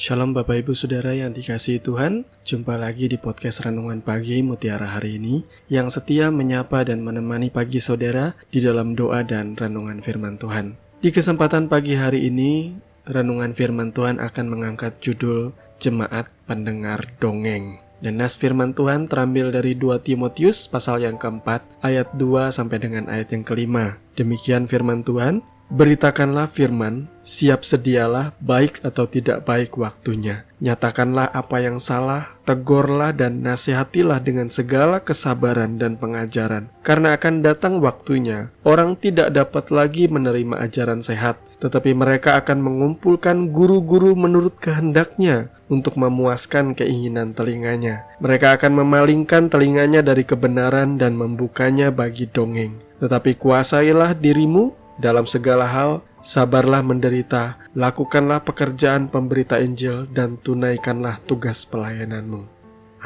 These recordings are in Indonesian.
Shalom Bapak Ibu Saudara yang dikasihi Tuhan. Jumpa lagi di podcast Renungan Pagi Mutiara hari ini, yang setia menyapa dan menemani pagi saudara di dalam doa dan renungan firman Tuhan. Di kesempatan pagi hari ini, renungan firman Tuhan akan mengangkat judul Jemaat Pendengar Dongeng. Dan nas firman Tuhan terambil dari 2 Timotius pasal yang keempat, ayat 2 sampai dengan ayat yang kelima. Demikian firman Tuhan. Beritakanlah firman, siap sedialah baik atau tidak baik waktunya. Nyatakanlah apa yang salah, tegurlah dan nasihatilah dengan segala kesabaran dan pengajaran. Karena akan datang waktunya, orang tidak dapat lagi menerima ajaran sehat, tetapi mereka akan mengumpulkan guru-guru menurut kehendaknya untuk memuaskan keinginan telinganya. Mereka akan memalingkan telinganya dari kebenaran dan membukanya bagi dongeng. Tetapi kuasailah dirimu dalam segala hal, sabarlah menderita, lakukanlah pekerjaan pemberita Injil, dan tunaikanlah tugas pelayananmu.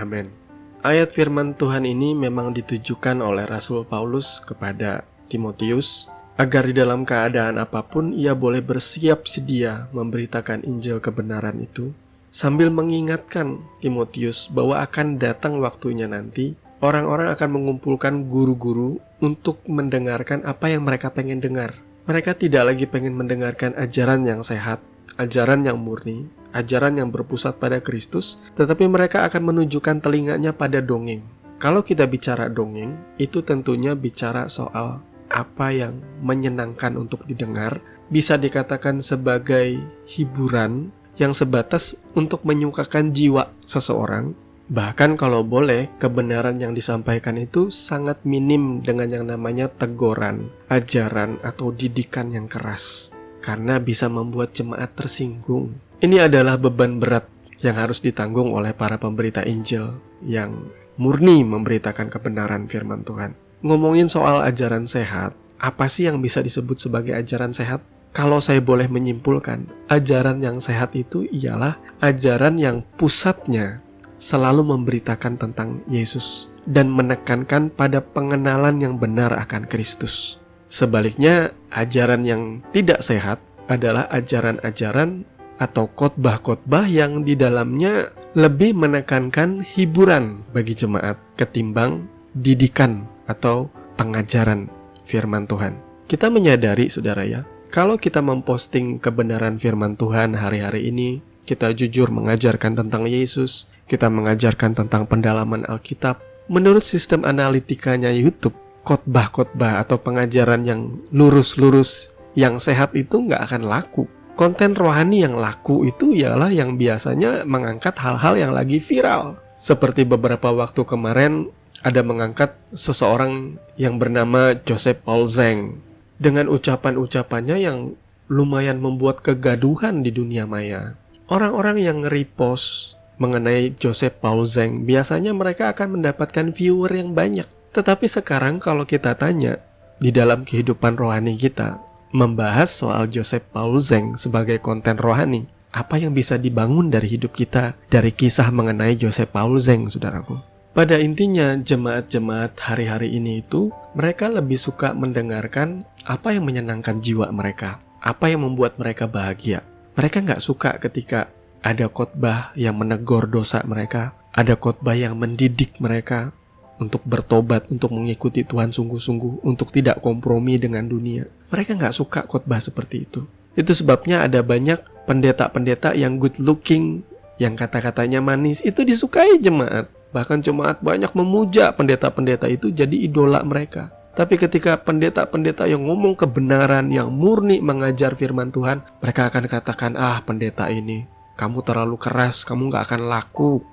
Amin. Ayat firman Tuhan ini memang ditujukan oleh Rasul Paulus kepada Timotius, agar di dalam keadaan apapun ia boleh bersiap sedia memberitakan Injil kebenaran itu, sambil mengingatkan Timotius bahwa akan datang waktunya nanti, orang-orang akan mengumpulkan guru-guru untuk mendengarkan apa yang mereka pengen dengar. Mereka tidak lagi pengen mendengarkan ajaran yang sehat, ajaran yang murni, ajaran yang berpusat pada Kristus, tetapi mereka akan menunjukkan telinganya pada dongeng. Kalau kita bicara dongeng, itu tentunya bicara soal apa yang menyenangkan untuk didengar, bisa dikatakan sebagai hiburan yang sebatas untuk menyukakan jiwa seseorang. Bahkan kalau boleh, kebenaran yang disampaikan itu sangat minim dengan yang namanya teguran, ajaran, atau didikan yang keras. Karena bisa membuat jemaat tersinggung. Ini adalah beban berat yang harus ditanggung oleh para pemberita Injil yang murni memberitakan kebenaran firman Tuhan. Ngomongin soal ajaran sehat, apa sih yang bisa disebut sebagai ajaran sehat? Kalau saya boleh menyimpulkan, ajaran yang sehat itu ialah ajaran yang pusatnya selalu memberitakan tentang Yesus dan menekankan pada pengenalan yang benar akan Kristus. Sebaliknya, ajaran yang tidak sehat adalah ajaran-ajaran atau khotbah-khotbah yang di dalamnya lebih menekankan hiburan bagi jemaat ketimbang didikan atau pengajaran firman Tuhan. Kita menyadari, saudara ya, kalau kita memposting kebenaran firman Tuhan hari-hari ini, kita jujur mengajarkan tentang Yesus, kita mengajarkan tentang pendalaman Alkitab. Menurut sistem analitikanya YouTube, khotbah-khotbah atau pengajaran yang lurus-lurus, yang sehat itu nggak akan laku. Konten rohani yang laku itu ialah yang biasanya mengangkat hal-hal yang lagi viral. Seperti beberapa waktu kemarin, ada mengangkat seseorang yang bernama Joseph Paul Zeng. Dengan ucapan-ucapannya yang lumayan membuat kegaduhan di dunia maya. Orang-orang yang nge-repost mengenai Joseph Paul Zeng, biasanya mereka akan mendapatkan viewer yang banyak. Tetapi sekarang kalau kita tanya, di dalam kehidupan rohani kita, membahas soal Joseph Paul Zeng sebagai konten rohani, apa yang bisa dibangun dari hidup kita dari kisah mengenai Joseph Paul Zeng, saudaraku? Pada intinya, jemaat-jemaat hari-hari ini itu, mereka lebih suka mendengarkan apa yang menyenangkan jiwa mereka, apa yang membuat mereka bahagia. Mereka nggak suka ketika ada khotbah yang menegur dosa mereka, ada khotbah yang mendidik mereka untuk bertobat, untuk mengikuti Tuhan sungguh-sungguh, untuk tidak kompromi dengan dunia. Mereka nggak suka khotbah seperti itu. Itu sebabnya ada banyak pendeta-pendeta yang good looking, yang kata-katanya manis, itu disukai jemaat. Bahkan jemaat banyak memuja pendeta-pendeta itu jadi idola mereka. Tapi ketika pendeta-pendeta yang ngomong kebenaran, yang murni mengajar firman Tuhan, mereka akan katakan, pendeta ini, kamu terlalu keras, kamu gak akan laku.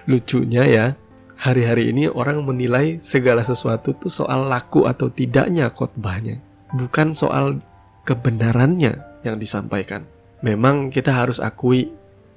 Lucunya ya, hari-hari ini orang menilai segala sesuatu itu soal laku atau tidaknya khotbahnya, bukan soal kebenarannya yang disampaikan. Memang kita harus akui,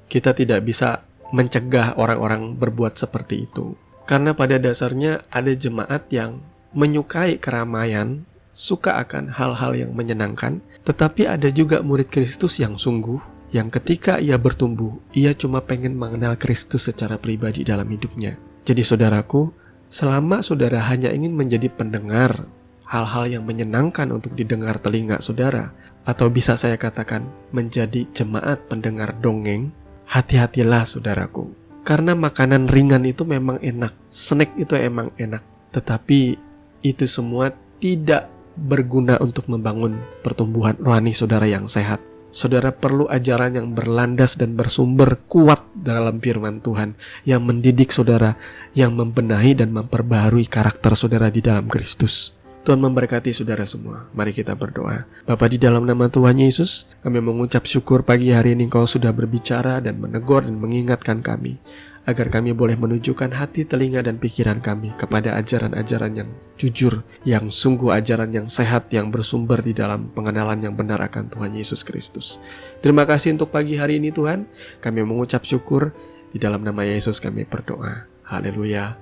kita tidak bisa mencegah orang-orang berbuat seperti itu. Karena pada dasarnya ada jemaat yang menyukai keramaian, suka akan hal-hal yang menyenangkan, tetapi ada juga murid Kristus yang sungguh, yang ketika ia bertumbuh, ia cuma pengen mengenal Kristus secara pribadi dalam hidupnya. Jadi saudaraku, selama saudara hanya ingin menjadi pendengar hal-hal yang menyenangkan untuk didengar telinga saudara, atau bisa saya katakan menjadi jemaat pendengar dongeng, hati-hatilah saudaraku. Karena makanan ringan itu memang enak, snack itu emang enak. Tetapi itu semua tidak berguna untuk membangun pertumbuhan rohani saudara yang sehat. Saudara perlu ajaran yang berlandas dan bersumber kuat dalam firman Tuhan, yang mendidik saudara, yang membenahi dan memperbaharui karakter saudara di dalam Kristus. Tuhan memberkati saudara semua. Mari kita berdoa. Bapa, di dalam nama Tuhan Yesus, kami mengucap syukur pagi hari ini Engkau sudah berbicara dan menegur dan mengingatkan kami, agar kami boleh menunjukkan hati, telinga, dan pikiran kami kepada ajaran-ajaran yang jujur, yang sungguh ajaran yang sehat, yang bersumber di dalam pengenalan yang benar akan Tuhan Yesus Kristus. Terima kasih untuk pagi hari ini Tuhan. Kami mengucap syukur. Di dalam nama Yesus kami berdoa. Haleluya.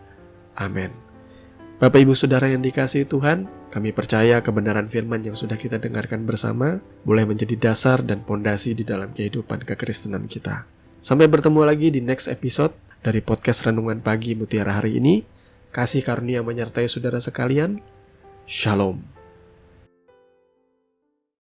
Amin. Bapak Ibu Saudara yang dikasihi Tuhan, kami percaya kebenaran firman yang sudah kita dengarkan bersama boleh menjadi dasar dan pondasi di dalam kehidupan kekristenan kita. Sampai bertemu lagi di next episode dari podcast Renungan Pagi Mutiara hari ini. Kasih karunia menyertai saudara sekalian. Shalom.